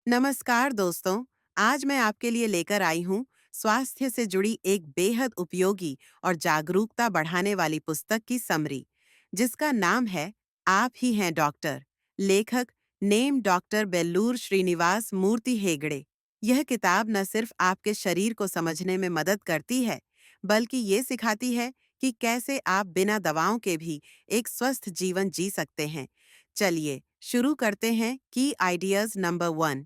नमस्कार दोस्तों। आज मैं आपके लिए लेकर आई हूँ स्वास्थ्य से जुड़ी एक बेहद उपयोगी और जागरूकता बढ़ाने वाली पुस्तक की समरी, जिसका नाम है आप ही हैं डॉक्टर। लेखक नेम डॉक्टर बेल्लूर श्रीनिवास मूर्ति हेगड़े। यह किताब न सिर्फ आपके शरीर को समझने में मदद करती है, बल्कि ये सिखाती है कि कैसे आप बिना दवाओं के भी एक स्वस्थ जीवन जी सकते हैं। चलिए शुरू करते हैं की ideas number 1।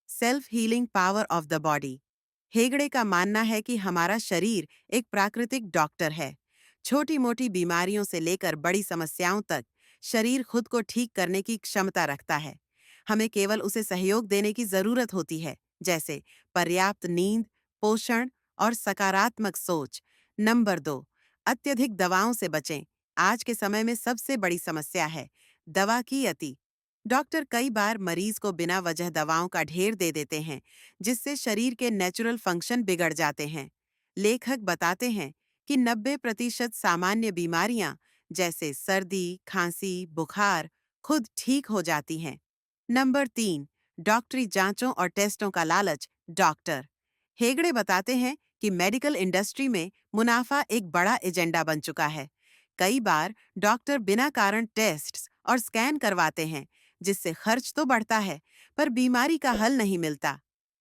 Self healing power of the body. Hegde का मानना है कि हमारा शरीर एक प्राकृतिक डॉक्टर है। छोटी मोटी बीमारियों से लेकर बड़ी समस्याओं तक शरीर खुद को ठीक करने की क्षमता रखता है। हमें केवल उसे सहयोग देने की जरूरत होती है, जैसे पर्याप्त नींद, पोषण और सकारात्मक सोच। नंबर 2, अत्यधिक दवाओं से बचें। आज के समय में सबसे बड़ी समस्या है दवा की अति। डॉक्टर कई बार मरीज को बिना वजह दवाओं का ढेर दे देते हैं, जिससे शरीर के नेचुरल फंक्शन बिगड़ जाते हैं। लेखक बताते हैं कि 90% सामान्य बीमारियां जैसे सर्दी, खांसी, बुखार खुद ठीक हो जाती हैं। नंबर 3, डॉक्टरी जांचों और टेस्टों का लालच। डॉक्टर हेगड़े बताते हैं कि मेडिकल इंडस्ट्री में मुनाफा एक बड़ा एजेंडा बन चुका है। कई बार डॉक्टर बिना कारण टेस्ट और स्कैन करवाते हैं, जिससे खर्च तो बढ़ता है, पर बीमारी का हल नहीं मिलता।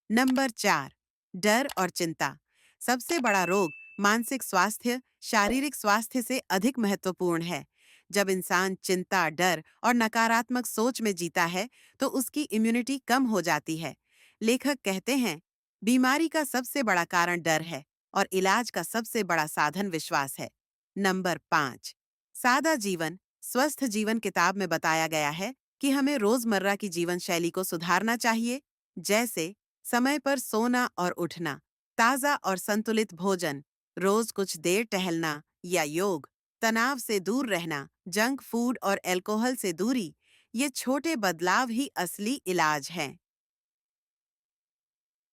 नंबर 4, डर और चिंता। सबसे बड़ा रोग मानसिक स्वास्थ्य शारीरिक स्वास्थ्य से अधिक महत्वपूर्ण है। जब इंसान चिंता, डर और नकारात्मक सोच में जीता है, तो उसकी इम्यूनिटी कम हो जाती है। लेखक कहते हैं, बीमारी का सबसे बड़ा कारण डर है और इलाज का सबसे बड़ा साधन विश्वास है। नंबर 5, सादा जीवन स्वस्थ जीवन किताब में बताया गया है कि हमें रोजमर्रा की जीवन शैली को सुधारना चाहिए, जैसे समय पर सोना और उठना, ताजा और संतुलित भोजन, रोज कुछ देर टहलना या योग, तनाव से दूर रहना, जंक फूड और अल्कोहल से दूरी। ये छोटे बदलाव ही असली इलाज हैं।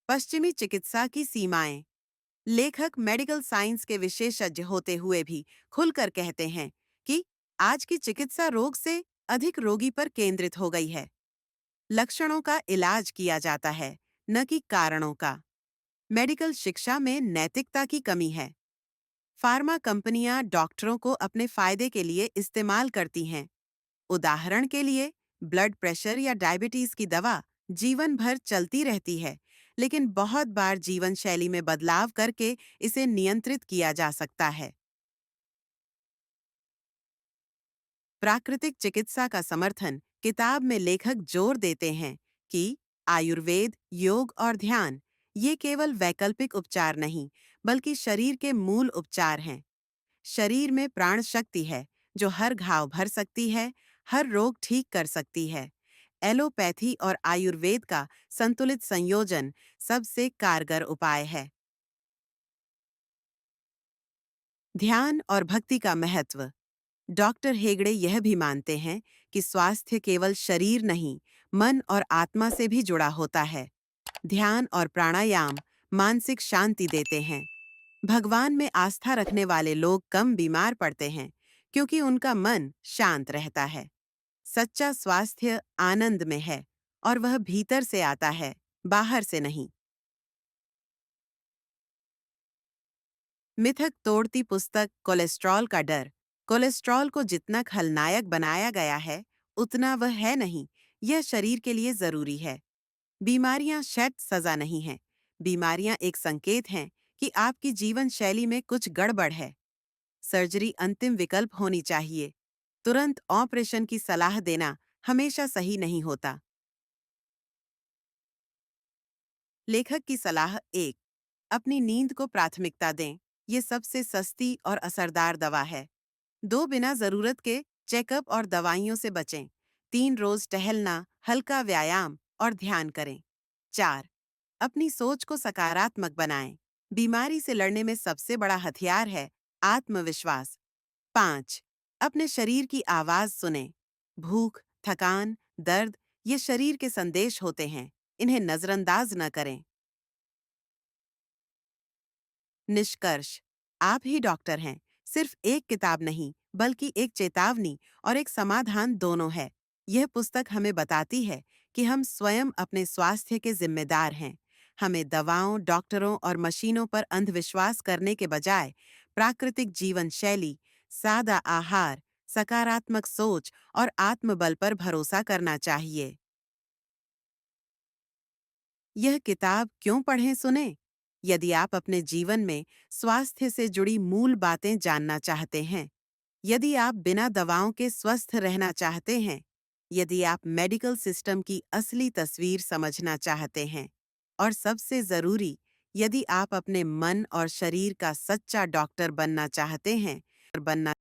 पश्चिमी चिकित्सा की सीमाएं। लेखक मेडिकल साइंस के विशेषज्ञ होते हुए भी खुलकर कहते हैं कि आज की चिकित्सा रोग से अधिक रोगी पर केंद्रित हो गई है। लक्षणों का इलाज किया जाता है, न कि कारणों का। मेडिकल शिक्षा में नैतिकता की कमी है। फार्मा कंपनियां डॉक्टरों को अपने फायदे के लिए इस्तेमाल करती हैं। उदाहरण के लिए, ब्लड प्रेशर या डायबिटीज की दवा जीवन भर चलती रहती है, लेकिन बहुत बार जीवन शैली में बदलाव करके इसे नियंत्रित किया जा सकता है। प्राकृतिक चिकित्सा का समर्थन। किताब में लेखक जोर देते हैं कि आयुर्वेद, योग और ध्यान ये केवल वैकल्पिक उपचार नहीं, बल्कि शरीर के मूल उपचार हैं। शरीर में प्राण शक्ति है, जो हर घाव भर सकती है, हर रोग ठीक कर सकती है। एलोपैथी और आयुर्वेद का संतुलित संयोजन सबसे कारगर उपाय है। ध्यान और भक्ति का महत्व। डॉक्टर हेगड़े यह भी मानते हैं कि स्वास्थ्य केवल शरीर नहीं, मन और आत्मा से भी जुड़ा होता है। ध्यान और प्राणायाम मानसिक शांति देते हैं। भगवान में आस्था रखने वाले लोग कम बीमार पड़ते हैं, क्योंकि उनका मन शांत रहता है। सच्चा स्वास्थ्य आनंद में है, और वह भीतर से आता है, बाहर से नहीं। मिथक तोड़ती पुस्तक कोलेस्ट्रॉल का डर। कोलेस्ट्रॉल को जितना खलनायक बनाया गया है, उतना वह है नहीं। यह शरीर के लिए जरूरी है। बीमारियां शायद सजा नहीं हैं। बीमारियां एक संकेत हैं कि आपकी जीवन शैली में कुछ गड़बड़ है। सर्जरी अंतिम विकल्प होनी चाहिए। तुरंत ऑपरेशन की सलाह देना हमेशा सही नहीं होता। लेखक की सलाह 1, अपनी नींद को प्राथमिकता दें। ये सबसे सस्ती और असरदार दवा है। 2, बिना जरूरत के चेकअप और दवाइयों से बचें। 3, रोज टहलना, हल्का व्यायाम और ध्यान करें। 4, अपनी सोच को सकारात्मक बनाएं। बीमारी से लड़ने में सबसे बड़ा हथियार है आत्मविश्वास। 5, अपने शरीर की आवाज सुनें। भूख, थकान, दर्द ये शरीर के संदेश होते हैं। इन्हें नजरअंदाज न करें। निष्कर्ष। आप ही डॉक्टर हैं। सिर्फ एक किताब नहीं, बल्कि एक चेतावनी और एक समाधान दोनों है। यह पुस्तक हमें बताती है कि हम स्वयं अपने स्वास्थ्य के जिम्मेदार हैं। हमें दवाओं, डॉक्टरों और मशीनों पर अंधविश्वास करने के बजाय प्राकृतिक जीवन शैली, सादा आहार, सकारात्मक सोच और आत्मबल पर भरोसा करना चाहिए। यह किताब क्यों पढ़ें सुने? यदि आप अपने जीवन में स्वास्थ्य से जुड़ी मूल बातें जानना चाहते हैं, यदि आप बिना दवाओं के स्वस्थ रहना चाहते हैं, यदि आप मेडिकल सिस्टम की असली तस्वीर समझना चाहते हैं, और सबसे जरूरी, यदि आप अपने मन और शरीर का सच्चा डॉक्टर बनना चाहते हैं, बनना